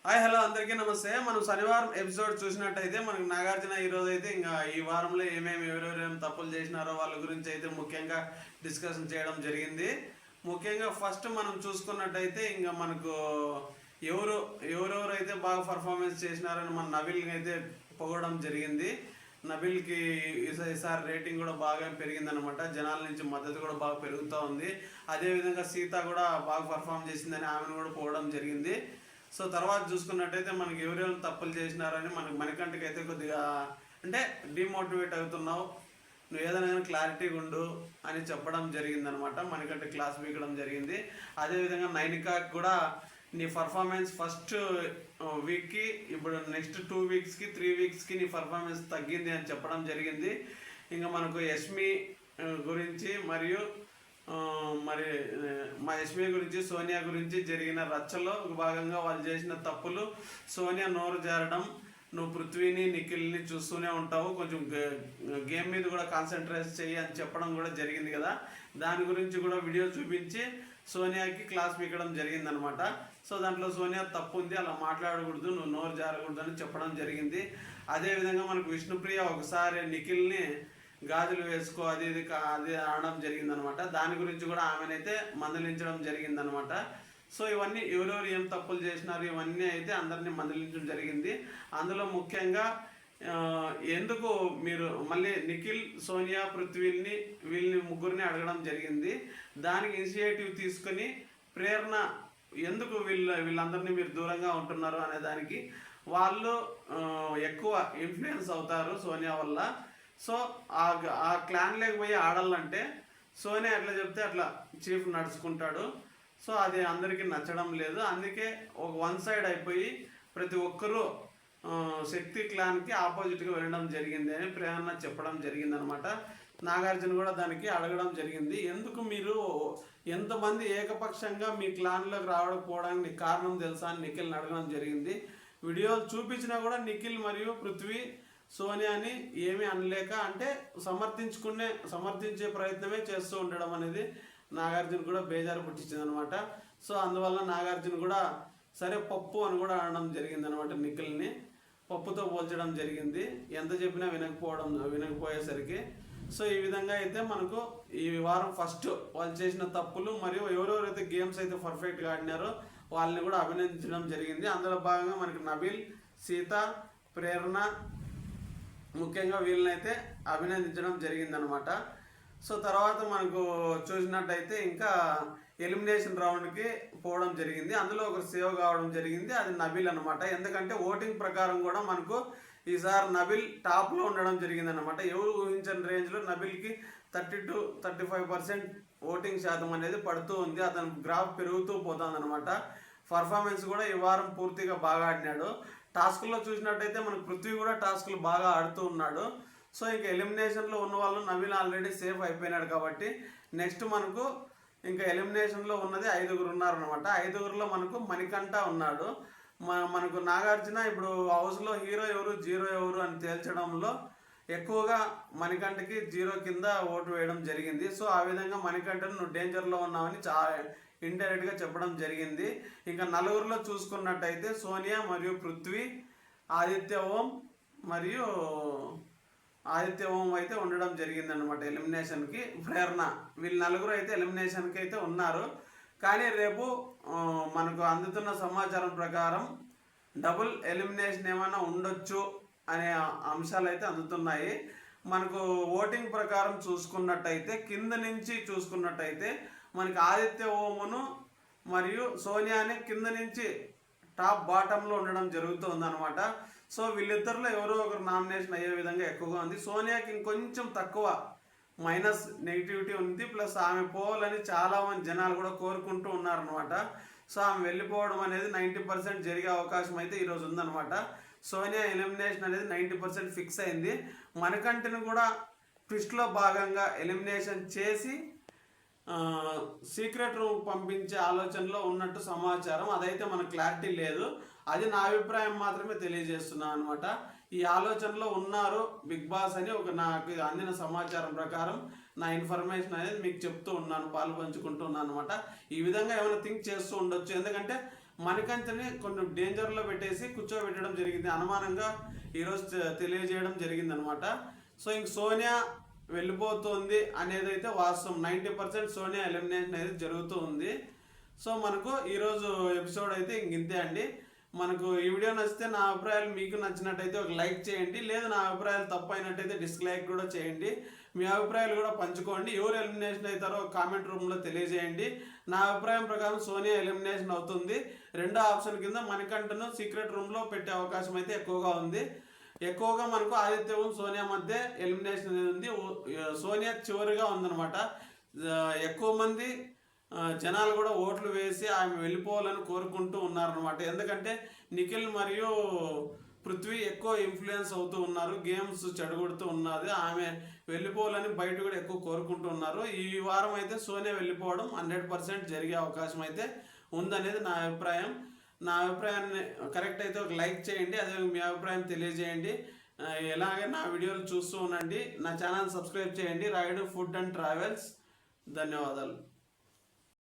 Hi hello అందరికీ నమస్తే. మనం శనివారం ఎపిసోడ్ చూసినట్టయితే మనకు నాగార్జున ఈరోజు అయితే ఇంకా ఈ వారంలో ఎవరెవరు తప్పులు చేసినారో వాళ్ళ గురించి అయితే ముఖ్యంగా డిస్కషన్ చేయడం జరిగింది. ముఖ్యంగా ఫస్ట్ మనం చూసుకున్నట్టయితే ఇంకా మనకు ఎవరు ఎవరెవరైతే బాగా పర్ఫార్మెన్స్ చేసినారని మన నబిల్ని అయితే పొగడం జరిగింది. నబిల్కి ఈసారి రేటింగ్ కూడా బాగా పెరిగిందనమాట. జనాల నుంచి మద్దతు కూడా బాగా పెరుగుతూ ఉంది. అదేవిధంగా సీత కూడా బాగా పర్ఫామ్ చేసిందని ఆమెను కూడా పోవడం జరిగింది. సో తర్వాత చూసుకున్నట్టయితే మనకి ఎవరెవరు తప్పులు చేసినారని మణికంఠకి అయితే కొద్దిగా అంటే డిమోటివేట్ అవుతున్నావు, నువ్వు ఏదైనా కానీ క్లారిటీగా ఉండు అని చెప్పడం జరిగిందనమాట. మణికంఠ క్లాస్ పీకడం జరిగింది. అదేవిధంగా నైనికాకి కూడా నీ పర్ఫార్మెన్స్ ఫస్ట్ వీక్కి ఇప్పుడు నెక్స్ట్ 2 వీక్స్కి 3 వీక్స్కి నీ పర్ఫార్మెన్స్ తగ్గింది అని చెప్పడం జరిగింది. ఇంకా మనకు యష్మి గురించి మరియు మరి మా యశ్మి గురించి సోనియా గురించి జరిగిన రచ్చలో భాగంగా వాళ్ళు చేసిన తప్పులు, సోనియా నోరు జారడం, నువ్వు పృథ్వీని నిఖిల్ని చూస్తూనే ఉంటావు, కొంచెం గేమ్ మీద కూడా కాన్సన్ట్రేట్ చెయ్యి అని చెప్పడం కూడా జరిగింది కదా. దాని గురించి కూడా వీడియో చూపించి సోనియాకి క్లాస్ పీకడం జరిగిందనమాట. సో దాంట్లో సోనియా తప్పు ఉంది, అలా మాట్లాడకూడదు, నువ్వు నోరు జారకూడదు అని చెప్పడం జరిగింది. అదేవిధంగా మనకు విష్ణుప్రియ ఒకసారి నిఖిల్ని గాజులు వేసుకో అది అనడం జరిగిందనమాట. దాని గురించి కూడా ఆమెనైతే మందలించడం జరిగిందనమాట. సో ఇవన్నీ ఎవరెవరు ఏం తప్పులు చేసినారు ఇవన్నీ అయితే అందరినీ మందలించడం జరిగింది. అందులో ముఖ్యంగా ఎందుకు మీరు మళ్ళీ నిఖిల్, సోనియా, పృథ్వీని వీళ్ళని ముగ్గురిని అడగడం జరిగింది. దానికి ఇనిషియేటివ్ తీసుకొని ప్రేరణ ఎందుకు వీళ్ళందరినీ మీరు దూరంగా ఉంటున్నారు అనే దానికి వాళ్ళు ఎక్కువ ఇన్ఫ్లుయెన్స్ అవుతారు సోనియా వల్ల. సో ఆ క్లాన్లోకి పోయి ఆడాలంటే సోనియా ఎట్లా చెప్తే అట్లా చీఫ్ నడుచుకుంటాడు. సో అది అందరికీ నచ్చడం లేదు. అందుకే ఒక వన్ సైడ్ అయిపోయి ప్రతి ఒక్కరూ శక్తి క్లాన్కి ఆపోజిట్గా వెళ్ళడం జరిగింది అని ప్రేరణ చెప్పడం జరిగిందనమాట. నాగార్జున కూడా దానికి అడగడం జరిగింది, ఎందుకు మీరు ఎంతమంది ఏకపక్షంగా మీ క్లాన్లోకి రావకపోవడానికి కారణం తెలుసా అని నిఖిల్ని అడగడం జరిగింది. వీడియోలు చూపించినా కూడా నిఖిల్ మరియు పృథ్వీ సోనియాని ఏమీ అనలేక అంటే సమర్థించే ప్రయత్నమే చేస్తూ ఉండడం అనేది నాగార్జున కూడా బేజారు పుట్టించింది అనమాట. సో అందువల్ల నాగార్జున కూడా సరే పప్పు అని కూడా అనడం జరిగిందనమాట. నిఖిల్ని పప్పుతో పోల్చడం జరిగింది, ఎంత చెప్పినా వినకపోయేసరికి. సో ఈ విధంగా అయితే మనకు ఈ వారం ఫస్ట్ వాళ్ళు చేసిన తప్పులు మరియు ఎవరెవరైతే గేమ్స్ అయితే పర్ఫెక్ట్గా ఆడినారో వాళ్ళని కూడా అభినందించడం జరిగింది. అందులో భాగంగా మనకి నబిల్, సీత, ప్రేరణ ముఖ్యంగా వీళ్ళనైతే అభినందించడం జరిగిందనమాట. సో తర్వాత మనకు చూసినట్టయితే ఇంకా ఎలిమినేషన్ రౌండ్కి పోవడం జరిగింది. అందులో ఒకరు సేవ్ కావడం జరిగింది, అది నబిల్ అనమాట. ఎందుకంటే ఓటింగ్ ప్రకారం కూడా మనకు ఈసారి నబిల్ టాప్లో ఉండడం జరిగిందనమాట. ఎవరు ఊహించని రేంజ్లో నబిల్కి 30 to 35% ఓటింగ్ శాతం అనేది పడుతూ ఉంది. అతను గ్రాఫ్ పెరుగుతూ పోతుందన్నమాట. పర్ఫార్మెన్స్ కూడా ఈ వారం పూర్తిగా బాగా ఆడినాడు. టాస్క్లో చూసినట్టయితే మనకు పృథ్వీ కూడా టాస్క్లు బాగా ఆడుతూ ఉన్నాడు. సో ఇంకా ఎలిమినేషన్లో ఉన్న వాళ్ళు నవీన్ ఆల్రెడీ సేఫ్ అయిపోయినాడు కాబట్టి నెక్స్ట్ మనకు ఇంకా ఎలిమినేషన్లో ఉన్నది 5గురు ఉన్నారనమాట. 5గురులో మనకు మణికంఠ ఉన్నాడు. మనకు నాగార్జున ఇప్పుడు హౌస్లో హీరో ఎవరు జీరో ఎవరు అని తేల్చడంలో ఎక్కువగా మణికంఠకి 0 కింద ఓటు వేయడం జరిగింది. సో ఆ విధంగా మణికంఠను నువ్వు డేంజర్లో ఉన్నావని ఇండైరెక్ట్గా చెప్పడం జరిగింది. ఇంకా 4గురులో చూసుకున్నట్టయితే సోనియా మరియు పృథ్వీ, ఆదిత్య ఓం అయితే ఉండడం జరిగిందనమాట ఎలిమినేషన్కి. ప్రేరణ వీళ్ళు 4గురు అయితే ఎలిమినేషన్కి అయితే ఉన్నారు. కానీ రేపు మనకు అందుతున్న సమాచారం ప్రకారం డబుల్ ఎలిమినేషన్ ఏమైనా ఉండొచ్చు అనే అంశాలు అయితే అందుతున్నాయి. మనకు ఓటింగ్ ప్రకారం చూసుకున్నట్టయితే కింద నుంచి చూసుకున్నట్టయితే మనకి ఆదిత్య ఓమును మరియు సోనియాని కింద నుంచి టాప్ బాటంలో ఉండడం జరుగుతుంది అనమాట. సో వీళ్ళిద్దరిలో ఎవరో ఒకరు నామినేషన్ అయ్యే విధంగా ఎక్కువగా ఉంది. సోనియాకి ఇంకొంచెం తక్కువ మైనస్ నెగిటివిటీ ఉంది, ప్లస్ ఆమె పోవాలని చాలామంది జనాలు కూడా కోరుకుంటూ ఉన్నారనమాట. సో ఆమె వెళ్ళిపోవడం అనేది 90% జరిగే అవకాశం అయితే ఈరోజు ఉందన్నమాట. సోనియా ఎలిమినేషన్ అనేది 90% ఫిక్స్ అయింది. మణికంఠను కూడా ట్విస్ట్లో భాగంగా ఎలిమినేషన్ చేసి సీక్రెట్ రూమ్ పంపించే ఆలోచనలో ఉన్నట్టు సమాచారం. అదైతే మనకు క్లారిటీ లేదు, అది నా అభిప్రాయం మాత్రమే తెలియజేస్తున్నాను అనమాట. ఈ ఆలోచనలో ఉన్నారు బిగ్ బాస్ అని నాకు అందిన సమాచారం ప్రకారం నా ఇన్ఫర్మేషన్ అనేది మీకు చెప్తూ ఉన్నాను, పాలు పంచుకుంటూ ఉన్నాను అనమాట. ఈ విధంగా ఏమైనా థింక్ చేస్తూ ఉండొచ్చు. ఎందుకంటే మణికంఠని కొన్ని డేంజర్లో పెట్టేసి కూర్చోబెట్టడం జరిగింది, అనుమానంగా ఈరోజు తెలియజేయడం జరిగింది అనమాట. సో ఇంక సోనియా వెళ్ళిపోతుంది అనేది అయితే వాస్తవం. 90% సోనియా ఎలిమినేషన్ అనేది జరుగుతూ ఉంది. సో మనకు ఈరోజు ఎపిసోడ్ అయితే ఇంతే అండి. మనకు ఈ వీడియో నచ్చితే, నా అభిప్రాయాలు మీకు నచ్చినట్టయితే ఒక లైక్ చేయండి, లేదా నా అభిప్రాయాలు తప్పు అయినట్టయితే డిస్లైక్ కూడా చేయండి. మీ అభిప్రాయాలు కూడా పంచుకోండి. ఎవరు ఎలిమినేషన్ అవుతారో కామెంట్ రూమ్లో తెలియజేయండి. నా అభిప్రాయం ప్రకారం సోనియా ఎలిమినేషన్ అవుతుంది. రెండో ఆప్షన్ కింద మణికంఠను సీక్రెట్ రూమ్లో పెట్టే అవకాశం అయితే ఎక్కువగా ఉంది. ఎక్కువగా మనకు ఆదిత్యవం సోనియా మధ్య ఎలిమినేషన్ అనేది ఉంది. సోనియా చివరిగా ఉందన్నమాట. ఎక్కువ మంది జనాలు కూడా ఓట్లు వేసి ఆమె వెళ్ళిపోవాలని కోరుకుంటూ ఉన్నారనమాట. ఎందుకంటే నిఖిల్ మరియు పృథ్వీ ఎక్కువ ఇన్ఫ్లుయెన్స్ అవుతూ ఉన్నారు, గేమ్స్ చెడగొడుతూ ఉన్నది. ఆమె వెళ్ళిపోవాలని బయట కూడా ఎక్కువ కోరుకుంటూ ఉన్నారు. ఈ వారం అయితే సోనియా వెళ్ళిపోవడం 100% జరిగే అవకాశం అయితే ఉందనేది నా అభిప్రాయం. నా అభిప్రాయాన్ని కరెక్ట్ అయితే ఒక లైక్ చేయండి, అదే మీ అభిప్రాయం తెలియజేయండి. ఎలాగే నా వీడియోలు చూస్తూ ఉండండి. నా ఛానల్ సబ్స్క్రైబ్ చేయండి. Rayudu food and travels. ధన్యవాదాలు.